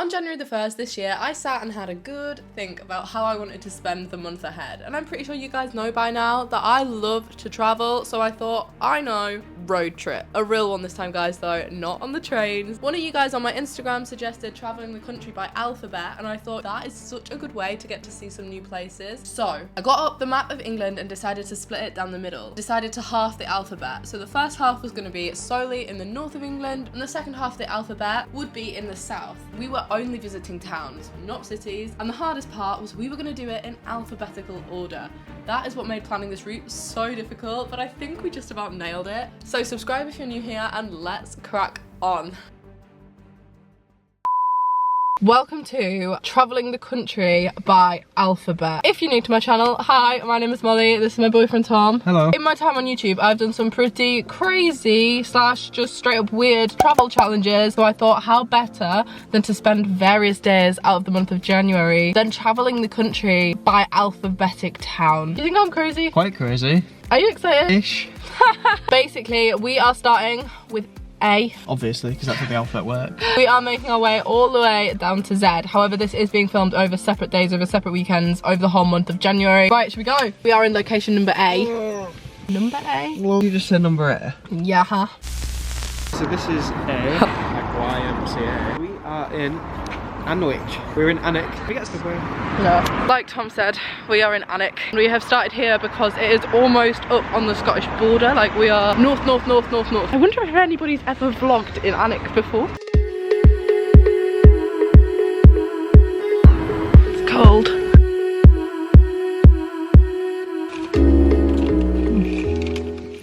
On January the 1st this year, I sat and had a good think about how I wanted to spend the month ahead. And I'm pretty sure you guys know by now that I love to travel, so I thought, I know, road trip. A real one this time, guys, though, not on the trains. One of you guys on my Instagram suggested traveling the country by alphabet, and I thought that is such a good way to get to see some new places. So I got up the map of England and decided to split it down the middle. Decided to half the alphabet. So the first half was going to be solely in the north of England, and the second half of the alphabet would be in the south. We were only visiting towns, not cities, and the hardest part was we were going to do it in alphabetical order. That is what made planning this route so difficult, but I think we just about nailed it. So subscribe if you're new here, and let's crack on. Welcome to Travelling the Country by Alphabet. If you're new to my channel, hi, my name is Molly, this is my boyfriend Tom. Hello. In my time on YouTube, I've done some pretty crazy / just straight up weird travel challenges, so I thought how better than to spend various days out of the month of January than travelling the country by alphabetic town. Do you think I'm crazy? Quite crazy. Are you excited? Ish. Basically, we are starting with A. Obviously, because that's how the alphabet works. We are making our way all the way down to Z. However, this is being filmed over separate days, over separate weekends, over the whole month of January. Right, should we go? We are in location number A. Number A? Well, you just said number A. Yeah. So this is A, like YMCA. We are in Anwick. We're in Anwick. We get stuff away. No. Like Tom said, we are in Anwick. We have started here because it is almost up on the Scottish border. Like we are north. I wonder if anybody's ever vlogged in Anwick before. It's cold.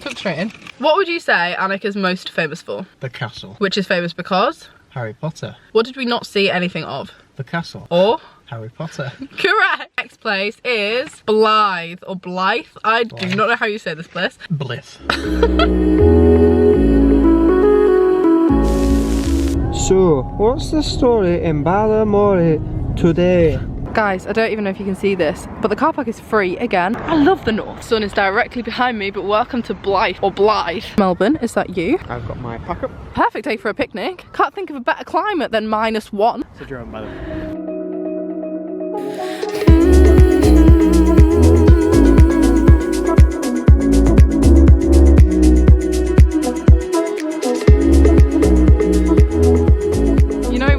Took straight in. What would you say Anwick is most famous for? The castle. Which is famous because? Harry Potter. What did we not see anything of? The castle. Or? Harry Potter. Correct. Next place is Blythe or Blythe. I do not know how you say this place. Blith. So, what's the story in Ballamore today? Guys, I don't even know if you can see this, but the car park is free again. I love the north. Sun is directly behind me, but welcome to Blythe or Blythe. Melbourne, is that you? I've got my pack up. Perfect day for a picnic. Can't think of a better climate than -1. It's a drone, by the way.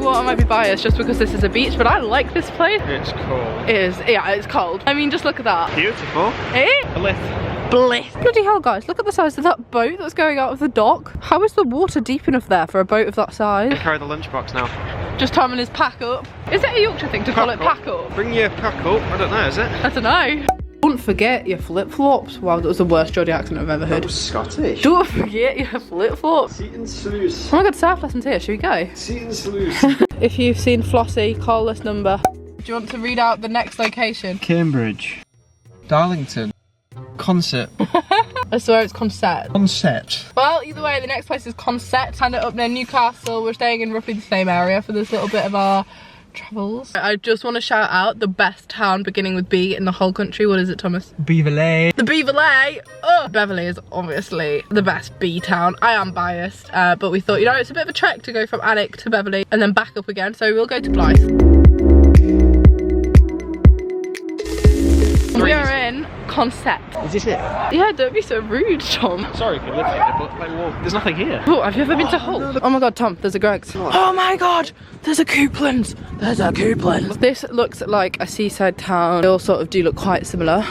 I might be biased just because this is a beach, but I like this place. It's cold. It is, yeah, it's cold. I mean, just look at that. Beautiful. Eh? Blith. Bliss. Bloody hell, guys, look at the size of that boat that's going out of the dock. How is the water deep enough there for a boat of that size? Carry the lunchbox now. Just Tom and his pack up. Is it a Yorkshire thing to call it pack up? Bring your pack up. I don't know, is it? I don't know. Don't forget your flip-flops. Wow, that was the worst Geordie accent I've ever heard. That was Scottish. Don't forget your flip-flops. Seat and sluice. Oh my god, surf lessons here. Should we go? Seat and sluice. If you've seen Flossie, call this number. Do you want to read out the next location? Cambridge. Darlington. Concert. I swear it's Concept. Concept. Well, either way, the next place is Concept, kind of up near Newcastle. We're staying in roughly the same area for this little bit of our travels. I just want to shout out the best town beginning with B in the whole country. What is it, Thomas? Beverley. The Beverley. Oh, Beverley is obviously the best B town. I am biased, but we thought, you know, it's a bit of a trek to go from Anwick to Beverley and then back up again, so we'll go to Blythe. We are in Concept. Is this it? Yeah, don't be so rude, Tom. Sorry if you live here, but like, well, there's nothing here. Oh, have you ever been to Hull? Oh my god, Tom, there's a Greggs. Oh my god, there's a Couplands. There's a Couplands. This looks like a seaside town. They all sort of do look quite similar.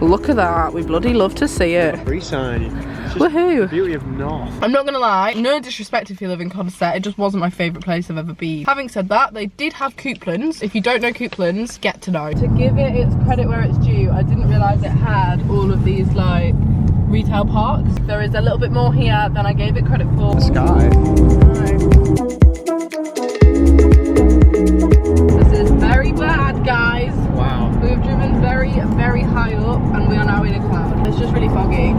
Look at that, we bloody love to see it. Free sign. Woohoo! The beauty of North. I'm not gonna lie, no disrespect if you live in Concept, it just wasn't my favourite place I've ever been. Having said that, they did have Couplands. If you don't know Couplands, get to know. To give it its credit where it's due, I didn't realise it had all of these like retail parks. There is a little bit more here than I gave it credit for. The sky. This is very bad, guys. Wow. We've driven very, very high up and we are now in a cloud. It's just really foggy.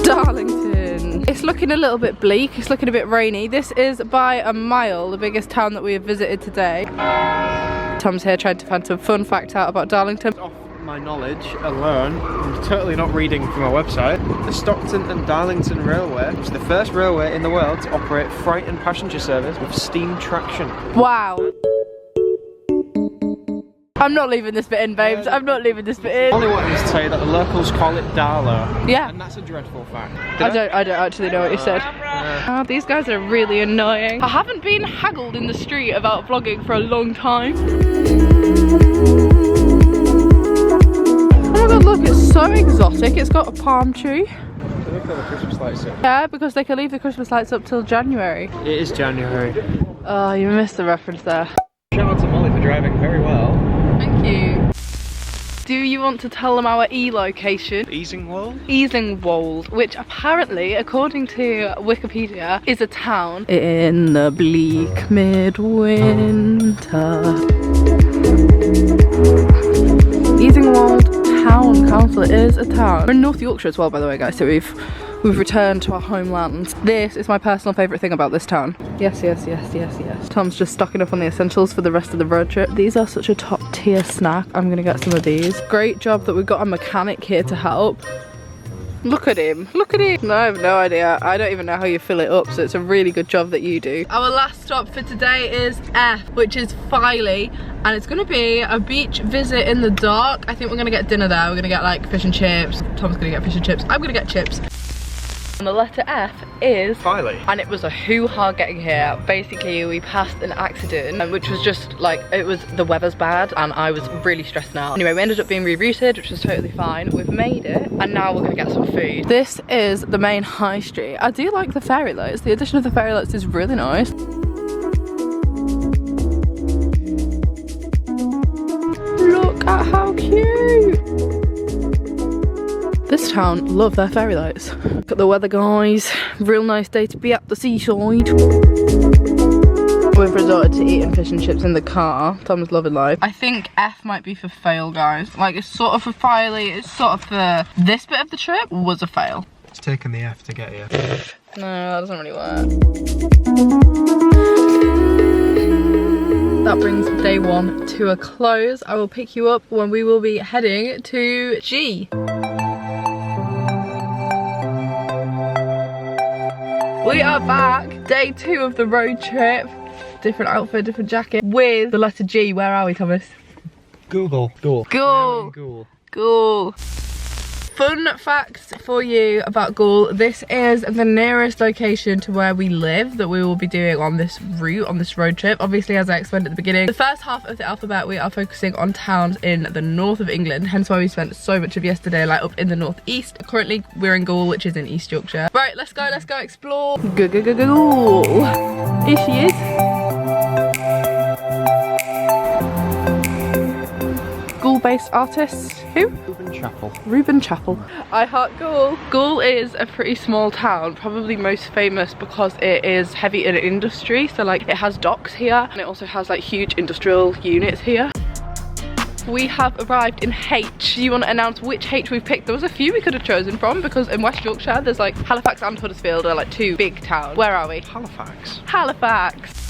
Darlington. It's looking a little bit bleak, it's looking a bit rainy. This is by a mile the biggest town that we have visited today. Tom's here trying to find some fun facts out about Darlington. Off my knowledge alone, I'm totally not reading from a website, the Stockton and Darlington Railway was the first railway in the world to operate freight and passenger service with steam traction. Wow. I'm not leaving this bit in, babes. I'm not leaving this bit in. I only wanted to tell you that the locals call it Darlow. Yeah. And that's a dreadful fact. I don't actually know what you said. Oh, these guys are really annoying. I haven't been haggled in the street about vlogging for a long time. Oh my god, look, it's so exotic. It's got a palm tree. They look at the Christmas lights up. Yeah, because they can leave the Christmas lights up till January. It is January. Oh, you missed the reference there. Shout out to Molly for driving very well. Thank you. Do you want to tell them our e-location? Easingwold? Easingwold, which apparently, according to Wikipedia, is a town in the bleak midwinter. Easingwold Town Council is a town. We're in North Yorkshire as well, by the way, guys, so we've returned to our homeland. This is my personal favourite thing about this town. Yes, yes, yes, yes, yes. Tom's just stocking up on the essentials for the rest of the road trip. These are such a top tier snack. I'm gonna get some of these. Great job that we've got a mechanic here to help. Look at him, look at him. No, I have no idea. I don't even know how you fill it up, so it's a really good job that you do. Our last stop for today is F, which is Filey, and it's gonna be a beach visit in the dark. I think we're gonna get dinner there. We're gonna get like fish and chips. Tom's gonna get fish and chips. I'm gonna get chips. And the letter F is Filey. And it was a hoo-ha getting here. Basically, we passed an accident, which was just like, it was, the weather's bad and I was really stressed out. Anyway, we ended up being rerouted, which was totally fine. We've made it and now we're gonna get some food. This is the main high street. I do like the fairy lights. The addition of the fairy lights is really nice. Look at how cute. This town love their fairy lights. Look at the weather, guys. Real nice day to be at the seaside. We've resorted to eating fish and chips in the car. Tom's loving life. I think F might be for fail, guys. Like, it's sort of for Filey, it's sort of for this bit of the trip was a fail. It's taken the F to get here. No, that doesn't really work. That brings day one to a close. I will pick you up when we will be heading to G. We are back, day 2 of the road trip. Different outfit, different jacket, with the letter G. Where are we, Thomas? Google. Goole. Google. Goole. Fun facts for you about Goole. This is the nearest location to where we live that we will be doing on this route, on this road trip. Obviously, as I explained at the beginning, the first half of the alphabet we are focusing on towns in the north of England, hence why we spent so much of yesterday like up in the northeast. Currently we're in Goole, which is in East Yorkshire. Right, let's go explore. Goole. Here she is. Goole-based artist. Who? Reuben Chapel. I heart Goole. Goole is a pretty small town, probably most famous because it is heavy in industry. So like it has docks here and it also has like huge industrial units here. We have arrived in H. Do you want to announce which H we've picked? There was a few we could have chosen from because in West Yorkshire there's like Halifax and Huddersfield are like 2 big towns. Where are we? Halifax. Halifax.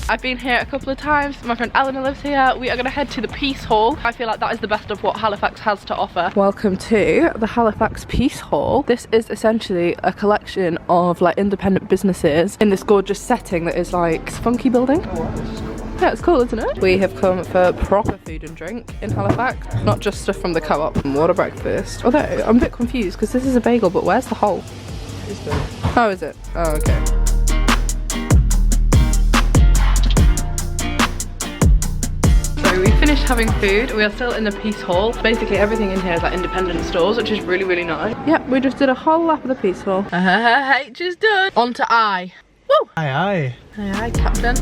I've been here a couple of times. My friend Eleanor lives here. We are going to head to the Peace Hall. I feel like that is the best of what Halifax has to offer. Welcome to the Halifax Peace Hall. This is essentially a collection of like independent businesses in this gorgeous setting that is like a funky building. Yeah, it's cool, isn't it? We have come for proper food and drink in Halifax, not just stuff from the co-op. What a breakfast. Although, I'm a bit confused because this is a bagel, but where's the hole? Oh, is it? Oh, okay. So we finished having food. We are still in the Peace Hall. Basically everything in here is like independent stores, which is really, really nice. Yep, we just did a whole lap of the Peace Hall. H is done. On to I. Woo! Aye, aye. Aye, aye, Captain.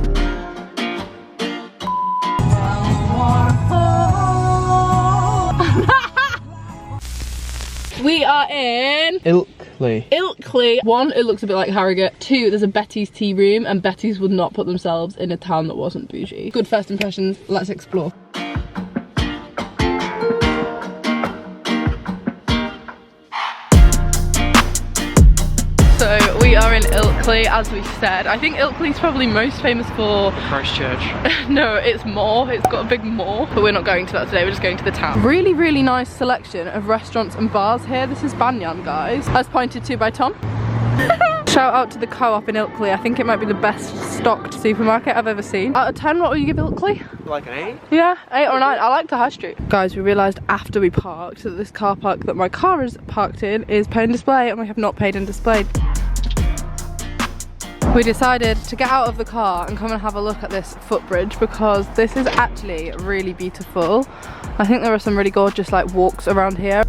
We are in Ilkley. 1, it looks a bit like Harrogate. 2, there's a Betty's tea room, and Betty's would not put themselves in a town that wasn't bougie. Good first impressions, let's explore. So we are in Ilkley. Ilkley, as we said. I think Ilkley's probably most famous for Christchurch. no, it's more. It's got a big moor, but we're not going to that today. We're just going to the town. Really, really nice selection of restaurants and bars here. This is Banyan, guys, as pointed to by Tom. Shout out to the Co-op in Ilkley. I think it might be the best stocked supermarket I've ever seen. Out of 10, what will you give Ilkley? Like an 8? Yeah, 8 or 9. I like the high street. Guys, we realised after we parked that this car park that my car is parked in is pay and display, and we have not paid and displayed. We decided to get out of the car and come and have a look at this footbridge because this is actually really beautiful. I think there are some really gorgeous like walks around here.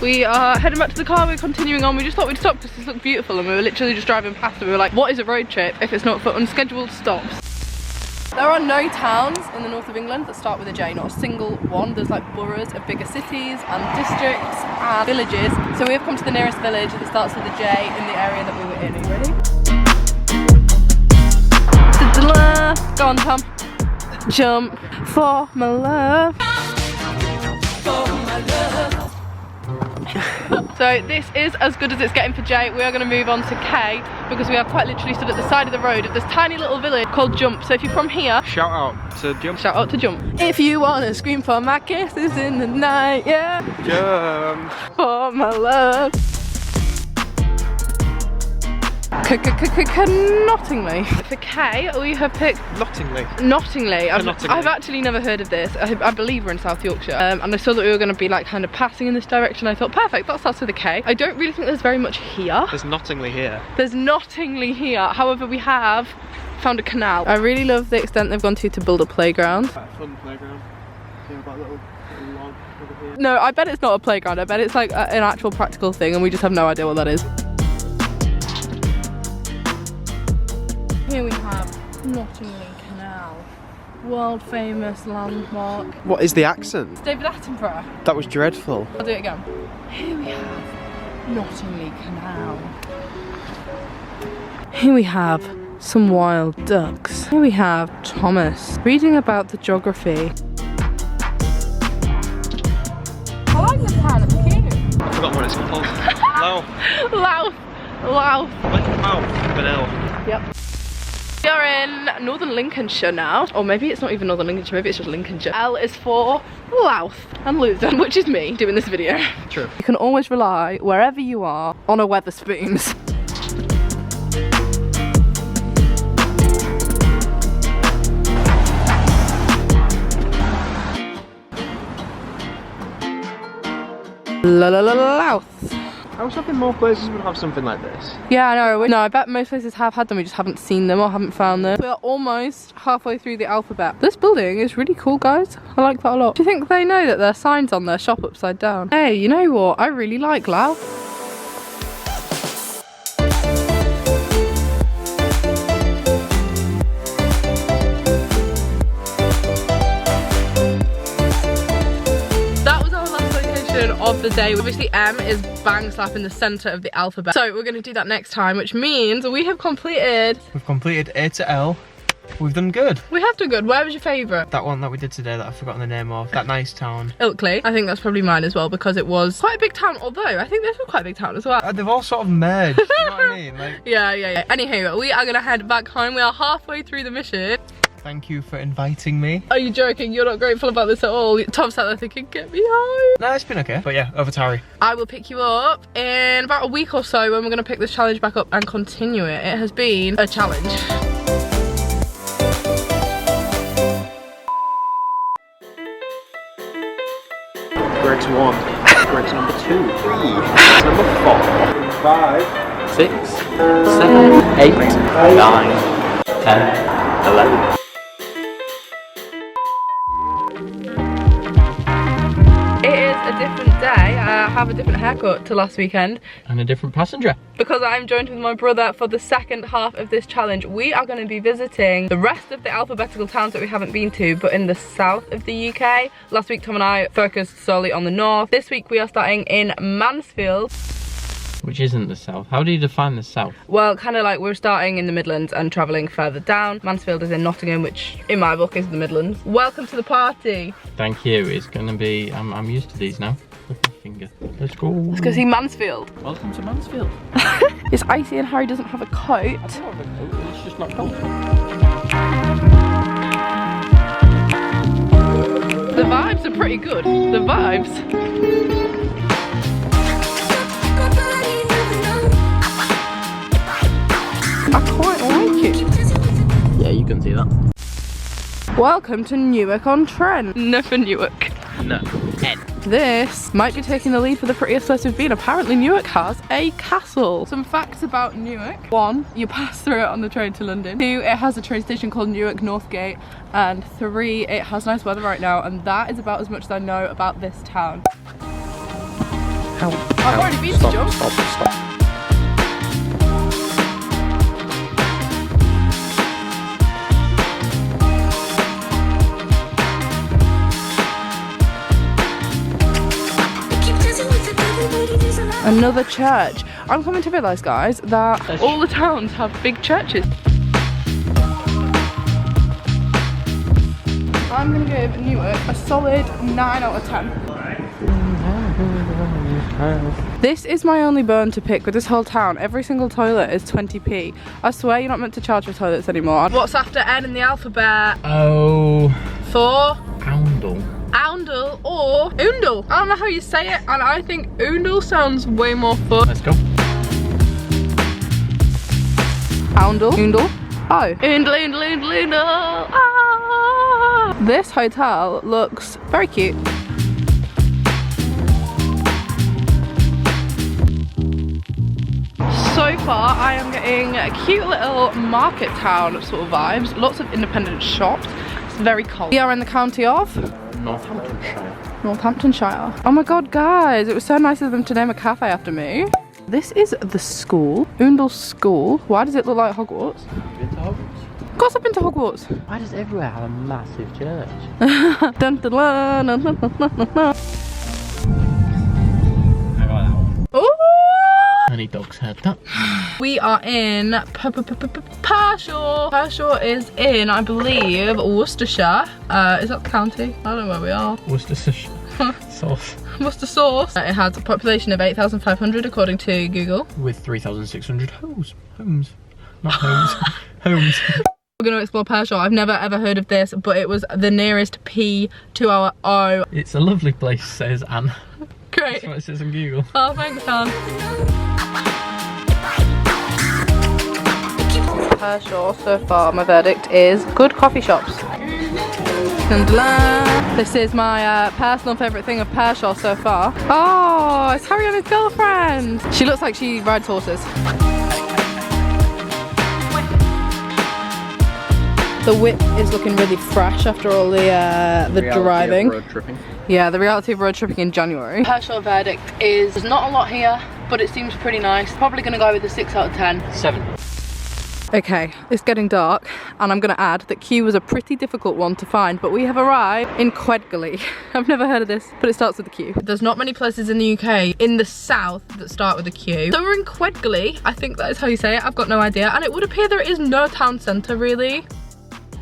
We are heading back to the car, we're continuing on. We just thought we'd stop because this looked beautiful and we were literally just driving past and we were like, what is a road trip if it's not for unscheduled stops? There are no towns in the north of England that start with a J, not a single one. There's like boroughs of bigger cities and districts and villages. So we have come to the nearest village that starts with a J in the area that we were in. Are you ready? Go on, Tom. Jump for my love. For my love. So this is as good as it's getting for J. We are going to move on to K because we are quite literally stood at the side of the road of this tiny little village called Jump. So if you're from here, shout out to Jump. Shout out to Jump. If you want to scream for my kisses in the night, yeah. Jump for my love. Nottingley. For K, we have picked Nottingley. I've actually never heard of this. I believe we're in South Yorkshire, and I saw that we were going to be like kind of passing in this direction. I thought, perfect, that starts with a K. I don't really think there's very much here. There's Nottingley here. There's Nottingley here. However, we have found a canal. I really love the extent they've gone to build a playground. Quite a fun playground. Yeah, about little log over here. No, I bet it's not a playground. I bet it's like an actual practical thing, and we just have no idea what that is. Here we have Nottingley Canal, world famous landmark. What is the accent? It's David Attenborough. That was dreadful. I'll do it again. Here we have Nottingley Canal. Here we have some wild ducks. Here we have Thomas reading about the geography. I like this town, it's cute. I forgot what it's called. Louth. Louth. Like a mouth, with an L. Yep. We are in northern Lincolnshire now, or maybe it's not even northern Lincolnshire, maybe it's just Lincolnshire. L is for Louth and Luton, which is me doing this video. True. You can always rely, wherever you are, on a Wetherspoons. Louth. I was hoping more places would have something like this. Yeah, I know. No, I bet most places have had them, we just haven't seen them or haven't found them. We are almost halfway through the alphabet. This building is really cool, guys. I like that a lot. Do you think they know that their sign's on their shop upside down? Hey, you know what? I really like Louth. Of the day. Obviously M is bang slap in the center of the alphabet, so we're going to do that next time, which means we've completed A to L. We've done good. We have done good. Where was your favourite? That one that we did today that I've forgotten the name of. That nice town. Ilkley. I think that's probably mine as well because it was quite a big town, although I think this was quite a big town as well. They've all sort of merged, you know what I mean? Like... Yeah. Anywho, we are going to head back home. We are halfway through the mission. Thank you for inviting me. Are you joking? You're not grateful about this at all. Tom sat there thinking, get me home. No, it's been okay. But yeah, over to Harry. I will pick you up in about a week or so when we're going to pick this challenge back up and continue it. It has been a challenge. Greg's 1. Greg's number 2. 3. Number 4. 5. 6. 7. 8. 9. 10. 11. It is a different day. I have a different haircut to last weekend. And a different passenger. Because I'm joined with my brother for the second half of this challenge. We are going to be visiting the rest of the alphabetical towns that we haven't been to, but in the south of the UK. Last week Tom and I focused solely on the north. This week we are starting in Mansfield. Which isn't the south. How do you define the south? Well, kind of like we're starting in the Midlands and travelling further down. Mansfield is in Nottingham, which in my book is the Midlands. Welcome to the party. Thank you. It's gonna be, I'm used to these now. with my finger. Let's go. Let's go see Mansfield. Welcome to Mansfield. It's icy and Harry doesn't have a coat. I don't have a coat, it's just not cold. The vibes are pretty good. The vibes. I quite like it. Yeah, you can see that. Welcome to Newark-on-Trent. No for Newark. No. N. This might be taking the lead for the prettiest place we've been. Apparently Newark has a castle. Some facts about Newark. 1, you pass through it on the train to London. 2, it has a train station called Newark Northgate. And 3, it has nice weather right now. And that is about as much as I know about this town. I've already been to Joe. Stop. Another church. I'm coming to realise, guys, that all the towns have big churches. I'm going to give Newark a solid 9 out of 10. This is my only bone to pick with this whole town. Every single toilet is 20p. I swear you're not meant to charge for toilets anymore. What's after N in the alphabet? Oh. 4. Oundle. Oundle or Oondle. I don't know how you say it, and I think Oondle sounds way more fun. Let's go. Oundle, Oondle. Oh, Oondle, Oondle, Oondle, Oondle. Ah. This hotel looks very cute. So far, I am getting a cute little market town sort of vibes. Lots of independent shops. It's very cold. We are in the county of Northamptonshire. Oh my god, guys, it was so nice of them to name a cafe after me. This is the school, Oondle School. Why does it look like Hogwarts? Been to Hogwarts? Of course I've been to Hogwarts. Why does everywhere have a massive church? Dun, dun, dun, dun, dun, dun, dun, dun. I got that one. Ooh! Any dogs heard that? We are in Pershore. Pershore is in, I believe, Worcestershire. Is that the county? I don't know where we are. Worcestershire sauce. Worcester sauce. It has a population of 8,500 according to Google. With 3,600 homes. Not homes. Homes. We're going to explore Pershore. I've never ever heard of this, but it was the nearest P to our O. It's a lovely place, says Anne. Great. That's what it says on Google. Oh, thanks, Anne. Pershore, so far, my verdict is good coffee shops. This is my personal favourite thing of Pershore so far. Oh, it's Harry and his girlfriend. She looks like she rides horses. The whip is looking really fresh after all the driving. Road tripping. Yeah, the reality of road tripping in January. Pershore verdict is there's not a lot here, but it seems pretty nice. Probably gonna go with a 6 out of 10. 7. Okay, it's getting dark, and I'm gonna add that Q was a pretty difficult one to find, but we have arrived in Quedgeley. I've never heard of this, but it starts with a Q. There's not many places in the UK in the south that start with a Q. So we're in Quedgeley, I think that is how you say it, I've got no idea, and it would appear there is no town centre really.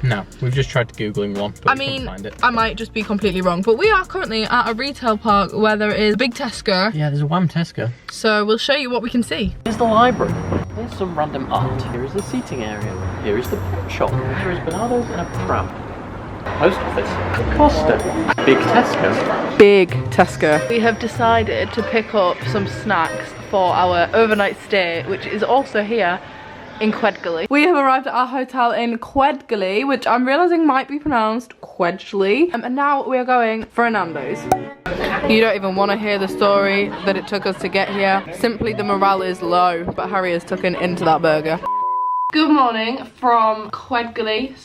No, we've just tried Googling one, but we couldn't find it. I might just be completely wrong, but we are currently at a retail park where there is a big Tesco. Yeah, there's a Wham Tesco. So we'll show you what we can see. Here's the library. Here's some random art. Here is the seating area. Here is the pet shop. Here is Bernardo's and a pram. Post office. Costa. Big Tesco. Big Tesco. We have decided to pick up some snacks for our overnight stay, which is also here in Quedgeley. We have arrived at our hotel in Quedgeley, which I'm realising might be pronounced Quedgeley. And now we are going for a Nando's. You don't even want to hear the story that it took us to get here. Simply the morale is low, but Harry is tucking into that burger. Good morning from Quedgeley /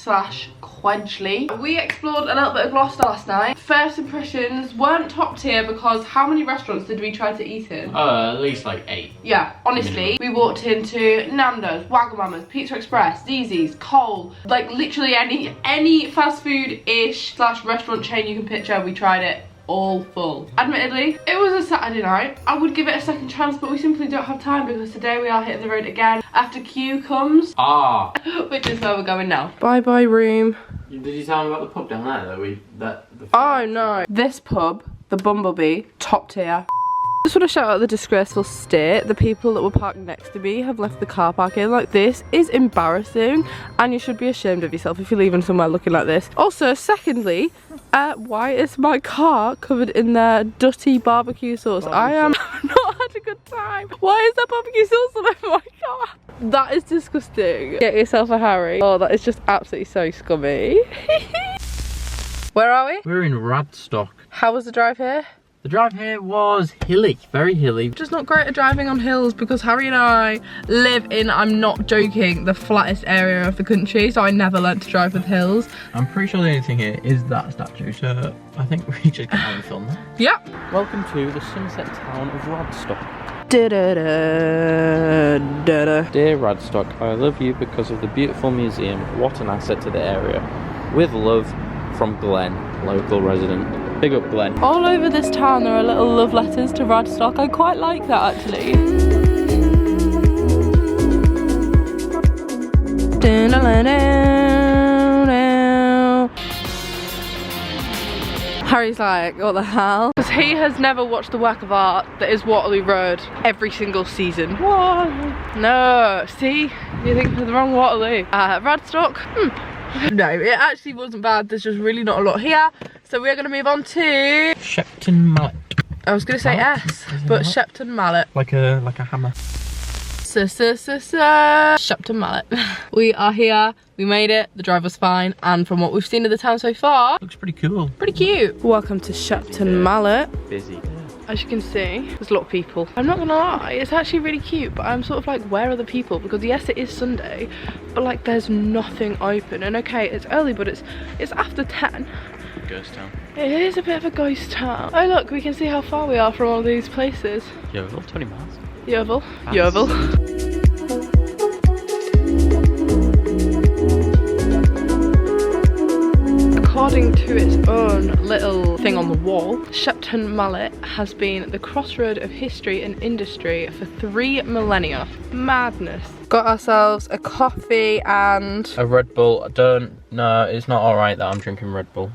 Quedgeley. We explored a little bit of Gloucester last night. First impressions weren't top tier because how many restaurants did we try to eat in? At least like 8. Yeah, honestly, we walked into Nando's, Wagamama's, Pizza Express, Zzz's, Cole, like literally any fast food-ish / restaurant chain you can picture, we tried it. All full. Admittedly, it was a Saturday night. I would give it a second chance, but we simply don't have time because today we are hitting the road again after Q comes. Ah. Which is where we're going now. Bye bye room. Did you tell me about the pub down there that Oh no. This pub the Bumblebee, top tier. Just want to shout out the disgraceful state. The people that were parked next to me have left the car park in. Like, this is embarrassing, and you should be ashamed of yourself if you're leaving somewhere looking like this. Also, secondly, why is my car covered in their dirty barbecue sauce? I am not had a good time. Why is there barbecue sauce all over my car? That is disgusting. Get yourself a Harry. Oh, that is just absolutely so scummy. Where are we? We're in Radstock. How was the drive here? The drive here was hilly, very hilly. Just not great at driving on hills because Harry and I live in, I'm not joking, the flattest area of the country, so I never learnt to drive with hills. I'm pretty sure the only thing here is that statue, so I think we just get on and film that. Yep. Welcome to the sunset town of Radstock. Dear Radstock, I love you because of the beautiful museum. What an asset to the area. With love, from Glenn, local resident. Big up Glenn. All over this town there are little love letters to Radstock. I quite like that actually. Harry's like, what the hell? Because he has never watched the work of art that is Waterloo Road every single season. What? No, see? You think of the wrong Waterloo. Radstock? No, it actually wasn't bad. There's just really not a lot here. So we're going to move on to... Shepton Mallet. I was going to say S, but Shepton Mallet. Like a hammer. Shepton Mallet. We are here. We made it. The drive was fine. And from what we've seen of the town so far... Looks pretty cool. Pretty cute. Welcome to Shepton Mallet. Busy. As you can see, there's a lot of people. I'm not gonna lie, it's actually really cute, but I'm sort of like, where are the people? Because yes, it is Sunday, but like there's nothing open. And okay, it's early, but it's after 10. Ghost town. It is a bit of a ghost town. Oh look, we can see how far we are from all these places. Yeovil, 20 miles. Yeovil. Yeovil. According to its own little thing on the wall, Shepton Mallet has been the crossroad of history and industry for 3 millennia. Madness. Got ourselves a coffee and... a Red Bull. No, it's not alright that I'm drinking Red Bull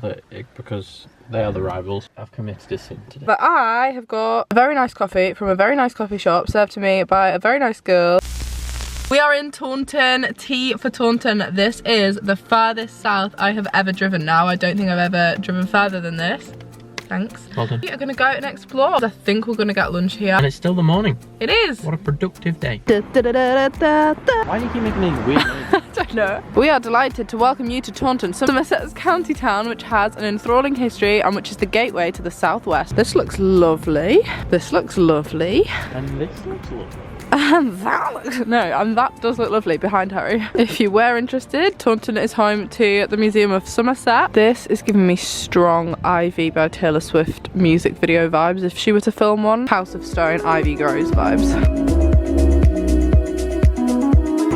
because they are the rivals. I've committed a sin today. But I have got a very nice coffee from a very nice coffee shop served to me by a very nice girl. We are in Taunton, T for Taunton. This is the furthest south I have ever driven now. I don't think I've ever driven further than this. Thanks. Well done. We are going to go and explore. I think we're going to get lunch here. And it's still the morning. It is. What a productive day. Why do you keep making these weird noises? I don't know. We are delighted to welcome you to Taunton, Somerset's county town, which has an enthralling history and which is the gateway to the southwest. This looks lovely. This looks lovely. And this looks lovely. And that does look lovely behind Harry. If you were interested, Taunton is home to the Museum of Somerset. This is giving me strong Ivy by Taylor Swift music video vibes. If she were to film one, House of Stone, Ivy Grows vibes.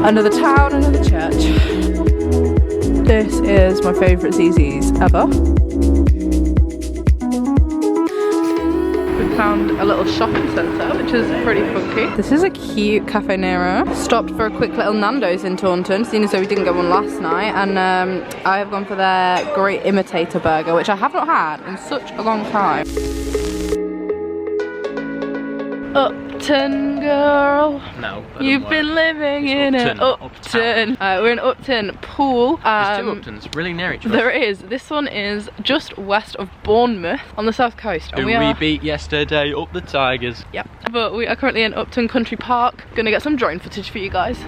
Another town, another church. This is my favourite ZZ's ever. Found a little shopping centre, which is pretty funky. This is a cute Cafe Nero. Stopped for a quick little Nando's in Taunton, seeing as though we didn't get one last night, and I have gone for their great imitator burger, which I have not had in such a long time. Upton girl. No. You've been living in an Upton. We're in Upton Pool. There's 2 Uptons really near each other. There is. This one is just west of Bournemouth on the south coast. And we beat yesterday up the Tigers. Yep. But we are currently in Upton Country Park. Gonna get some drone footage for you guys.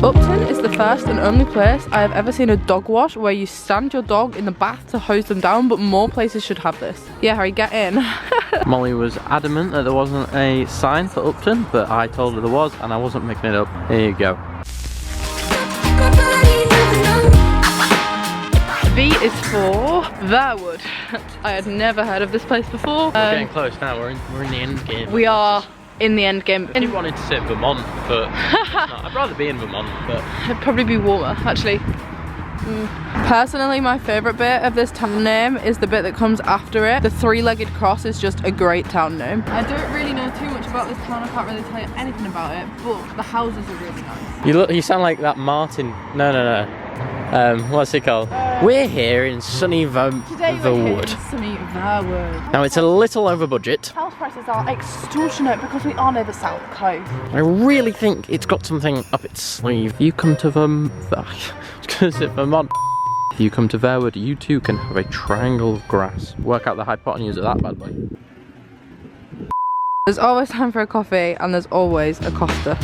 Upton is the first and only place I have ever seen a dog wash where you stand your dog in the bath to hose them down, but more places should have this. Yeah, Harry, get in. Molly was adamant that there wasn't a sign for Upton, but I told her there was and I wasn't making it up. Here you go. V is for Verwood. I had never heard of this place before. We're getting close now, we're in the end game. We are in the end game. I wanted to say Vermont, but it's not. I'd rather be in Vermont, but it'd probably be warmer, actually. Personally, my favourite bit of this town name is the bit that comes after it. The three-legged cross is just a great town name. I don't really know too much about this town. I can't really tell you anything about it, but the houses are really nice. You sound like that Martin. No. What's it called? We're here in Sunnyvale. Today we're here in Sunnyvale. Now it's a little over budget. House prices are extortionate because we are near the south coast. I really think it's got something up its sleeve. If you come to Vermont, if you come to Verwood, you too can have a triangle of grass. Work out the hypotenuse of that bad boy. There's always time for a coffee and there's always a Costa.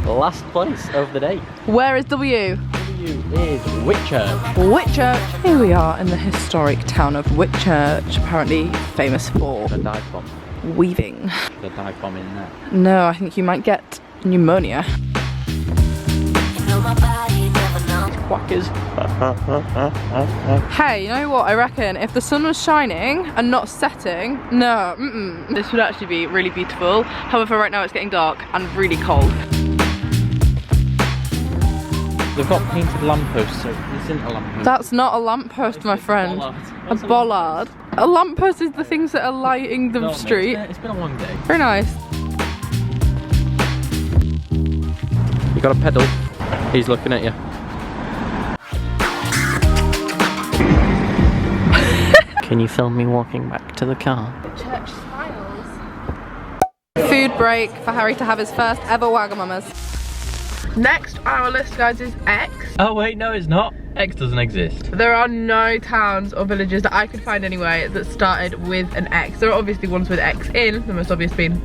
Last place of the day. Where is W? W is Whitchurch. Whitchurch. Here we are in the historic town of Whitchurch, apparently famous for The dive bomb. weaving. The dive bomb in there. No, I think you might get pneumonia. Quackers. Hey, you know what? I reckon if the sun was shining and not setting, this would actually be really beautiful. However, right now it's getting dark and really cold. They've got painted lampposts, so this isn't a lamppost. That's not a lamppost, my friend. A bollard. A lamppost is the things that are lighting the street. It's been a long day. Very nice. You got a pedal. He's looking at you. Can you film me walking back to the car? Church smiles. Food break for Harry to have his first ever Wagamamas. Next on our list, guys, is X. Oh wait, no it's not. X doesn't exist. There are no towns or villages that I could find anyway that started with an X. There are obviously ones with X in, the most obvious being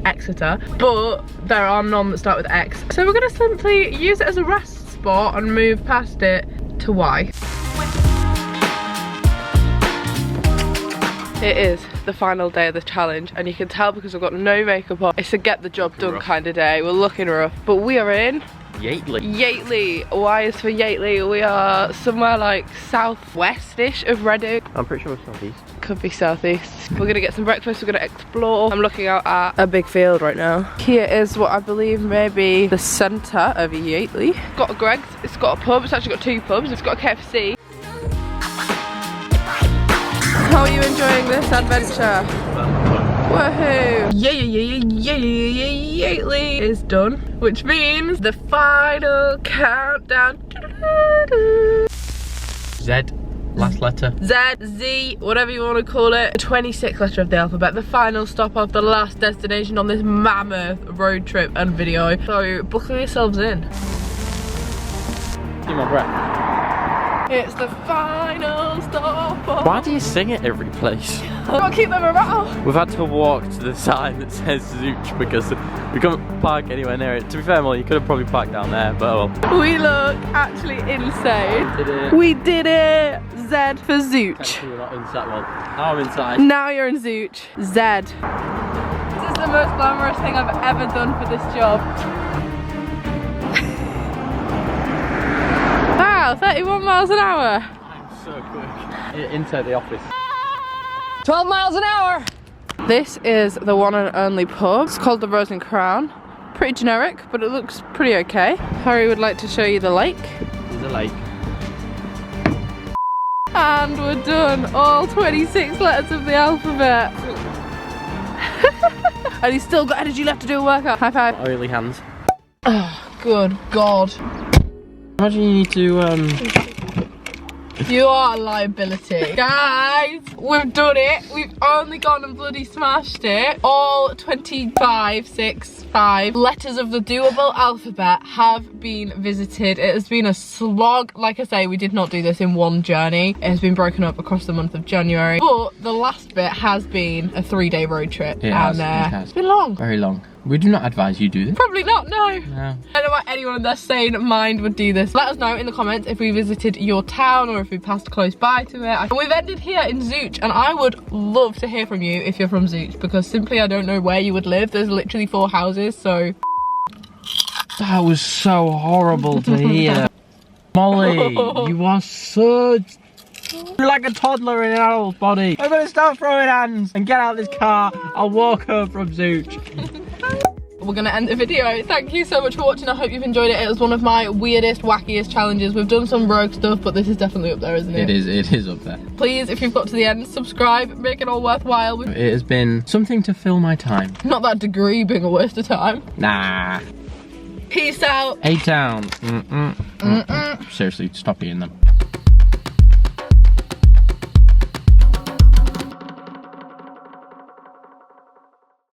Exeter, but there are none that start with X. So we're gonna simply use it as a rest spot and move past it to Y. It is the final day of the challenge and you can tell because I've got no makeup on. It's a get the job done kind of day. We're looking rough, but we are in Yateley. Yateley. Y is for Yateley. We are somewhere like southwest-ish of Reading. I'm pretty sure it's southeast. Could be southeast. We're gonna get some breakfast, we're gonna explore. I'm looking out at a big field right now. Here is what I believe may be the centre of Yateley. It's got a Greggs, it's got a pub, it's actually got two pubs, it's got a KFC. How are you enjoying this adventure? Woohoo! Yateley is done, which means the final countdown. Z, last letter. Z, Z, whatever you want to call it. The 26th letter of the alphabet, the final stop of the last destination on this mammoth road trip and video. So buckle yourselves in. Do my breath. It's the final stop. Why do you sing at every place? Gotta keep them around. We've had to walk to the sign that says Zooch because we couldn't park anywhere near it. To be fair, Molly, you could have probably parked down there, but oh well. We look actually insane. We did it. We did it. Z for Zooch. Actually, we're not inside. Well, now I'm inside. Now you're in Zooch. Z. This is the most glamorous thing I've ever done for this job. Wow, 31 miles an hour. I'm so quick. Inside the office. 12 miles an hour. This is the one and only pub. It's called the Rose and Crown. Pretty generic, but it looks pretty okay. Harry would like to show you the lake. There's a lake. And we're done. All 26 letters of the alphabet. And he's still got energy left to do a workout. High five. Oily hands. Oh, good God. Imagine you need to You are a liability. Guys, we've done it. We've only gone and bloody smashed it. All 25, 6, 5 letters of the doable alphabet have been visited. It has been a slog. Like I say, we did not do this in one journey. It has been broken up across the month of January. But the last bit has been a 3-day road trip. It has. It's been long. Very long. We do not advise you do this. Probably not, no. No. I don't know why anyone in their sane mind would do this. Let us know in the comments if we visited your town or if we passed close by to it. And we've ended here in Zooch, and I would love to hear from you if you're from Zooch, because simply I don't know where you would live. There's literally 4 houses, so. That was so horrible to hear. Molly, you are so... You're like a toddler in an adult's body. I'm gonna start throwing hands and get out of this car. I'll walk home from Zooch. we're gonna end the video. Thank you so much for watching. I hope you've enjoyed it. It was one of my weirdest, wackiest challenges. We've done some rogue stuff, but this is definitely up there, isn't it? It is up there. Please, if you've got to the end, subscribe, make it all worthwhile. It has been something to fill my time. Not that degree being a waste of time. Nah. Peace out. A-Town. Seriously, stop eating them.